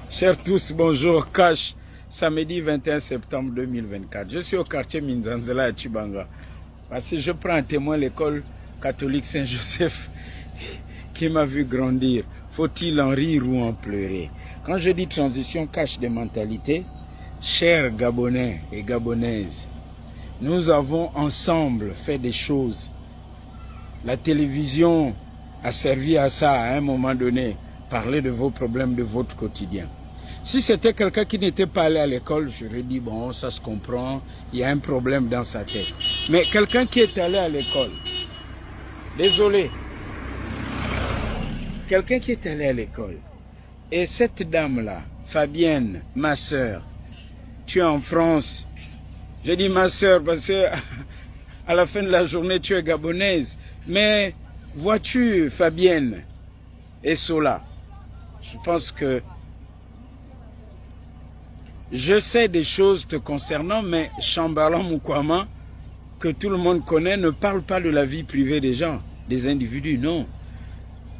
Chers tous, bonjour. Cash, samedi 21 septembre 2024. Je suis au quartier Minzanzela à Tchibanga. Parce que je prends en témoin l'école catholique Saint-Joseph qui m'a vu grandir. Faut-il en rire ou en pleurer? Quand je dis transition cash des mentalités, chers Gabonais et Gabonaises, nous avons ensemble fait des choses. La télévision a servi à ça à un moment donné, parler de vos problèmes de votre quotidien. Si c'était quelqu'un qui n'était pas allé à l'école, j'aurais dit, bon, ça se comprend, il y a un problème dans sa tête. Mais quelqu'un qui est allé à l'école, désolé, quelqu'un qui est allé à l'école, et cette dame-là, Fabienne, ma sœur, tu es en France, je dis ma sœur parce que à la fin de la journée, tu es gabonaise, mais vois-tu, Fabienne et Sola, je pense que je sais des choses te concernant, mais Chamberlain Mukwama, que tout le monde connaît, ne parle pas de la vie privée des gens, des individus, non.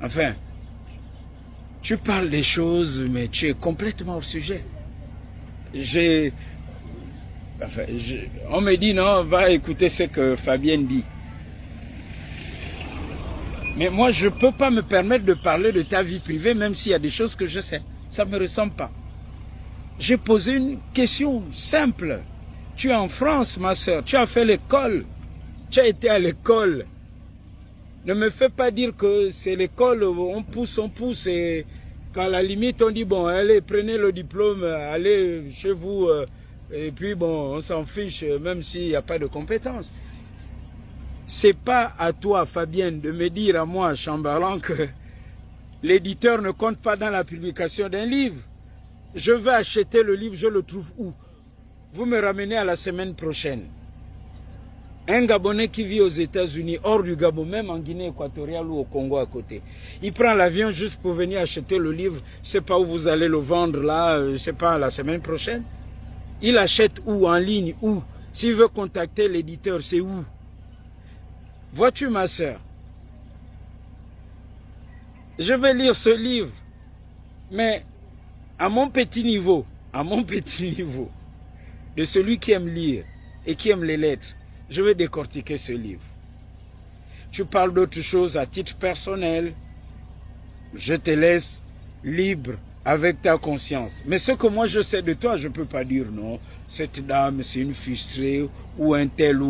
Enfin, tu parles des choses, mais tu es complètement hors sujet. On me dit, non, va écouter ce que Fabienne dit. Mais moi, je ne peux pas me permettre de parler de ta vie privée, même s'il y a des choses que je sais. Ça ne me ressemble pas. J'ai posé une question simple. Tu es en France, ma soeur, tu as fait l'école, tu as été à l'école. Ne me fais pas dire que c'est l'école, on pousse, et qu'à la limite on dit, bon, allez, prenez le diplôme, allez chez vous, et puis bon, on s'en fiche, même s'il n'y a pas de compétences. C'est pas à toi, Fabienne, de me dire à moi, Chamberlain, que l'éditeur ne compte pas dans la publication d'un livre. Je vais acheter le livre, je le trouve où? Vous me ramenez à la semaine prochaine. Un Gabonais qui vit aux États-Unis, hors du Gabon, même en Guinée équatoriale ou au Congo à côté. Il prend l'avion juste pour venir acheter le livre. Je ne sais pas où vous allez le vendre là, je ne sais pas, la semaine prochaine. Il achète où? En ligne? Où? S'il veut contacter l'éditeur, c'est où? Vois-tu, ma soeur? Je vais lire ce livre, mais à mon petit niveau, de celui qui aime lire et qui aime les lettres, je vais décortiquer ce livre. Tu parles d'autre chose à titre personnel, je te laisse libre avec ta conscience. Mais ce que moi je sais de toi, je ne peux pas dire non, cette dame c'est une frustrée, ou un tel,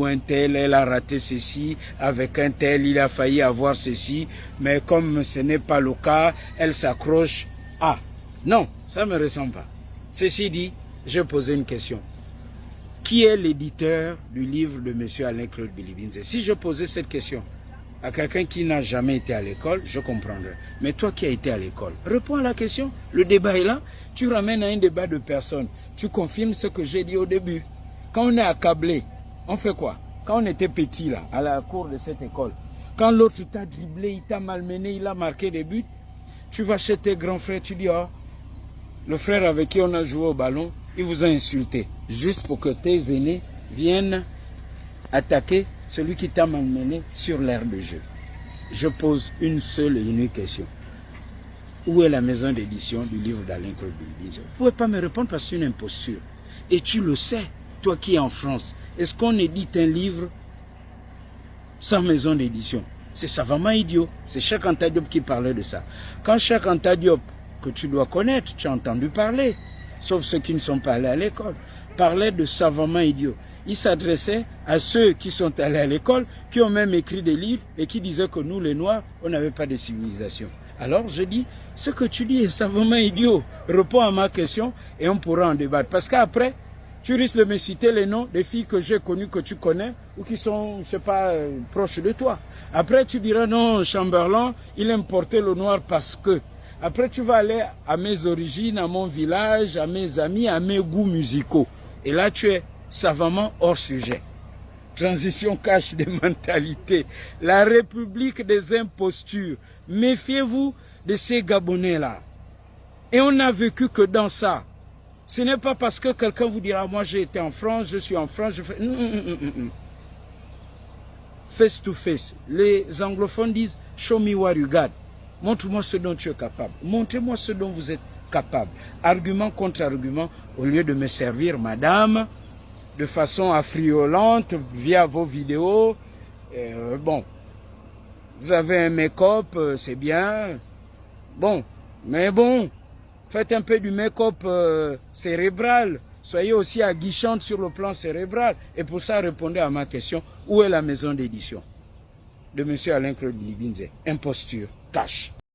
elle a raté ceci, avec un tel, il a failli avoir ceci, mais comme ce n'est pas le cas, elle s'accroche à... Non, ça ne me ressemble pas. Ceci dit, je vais poser une question. Qui est l'éditeur du livre de M. Alain-Claude Bilibinze? Si je posais cette question à quelqu'un qui n'a jamais été à l'école, je comprendrais. Mais toi qui as été à l'école, réponds à la question. Le débat est là. Tu ramènes à un débat de personnes. Tu confirmes ce que j'ai dit au début. Quand on est accablé, on fait quoi? Quand on était petit là, à la cour de cette école, quand l'autre t'a dribblé, il t'a malmené, il a marqué des buts, tu vas chez tes grands frères, tu dis, oh, le frère avec qui on a joué au ballon, il vous a insulté, juste pour que tes aînés viennent attaquer celui qui t'a malmené sur l'aire de jeu. Je pose une seule et unique question. Où est la maison d'édition du livre d'Alain-Claude Bilibinze? Vous ne pouvez pas me répondre parce que c'est une imposture. Et tu le sais, toi qui es en France. Est-ce qu'on édite un livre sans maison d'édition? C'est savamment idiot. C'est Cheikh Anta Diop qui parlait de ça. Quand Cheikh Anta Diop, que tu dois connaître, tu as entendu parler, sauf ceux qui ne sont pas allés à l'école, parlait de savamment idiot. Il s'adressait à ceux qui sont allés à l'école, qui ont même écrit des livres et qui disaient que nous, les Noirs, on n'avait pas de civilisation. Alors je dis, ce que tu dis est savamment idiot. Réponds à ma question et on pourra en débattre. Parce qu'après, tu risques de me citer les noms des filles que j'ai connues, que tu connais, ou qui sont, je ne sais pas, proches de toi. Après, tu diras, non, Chamberlain, il importait le noir parce que... Après, tu vas aller à mes origines, à mon village, à mes amis, à mes goûts musicaux. Et là, tu es savamment hors sujet. Transition cache des mentalités. La république des impostures. Méfiez-vous de ces Gabonais-là. Et on n'a vécu que dans ça. Ce n'est pas parce que quelqu'un vous dira, moi j'ai été en France, je suis en France, je fais... Face to face. Les anglophones disent, show me what you got. Montre-moi ce dont tu es capable. Montrez-moi ce dont vous êtes capable. Argument contre argument, au lieu de me servir, madame, de façon affriolante, via vos vidéos. Bon, vous avez un make-up, c'est bien. Bon, mais bon, faites un peu du make-up cérébral. Soyez aussi aguichante sur le plan cérébral. Et pour ça, répondez à ma question. Où est la maison d'édition de M. Alain-Claude Libinze? Imposture, cache.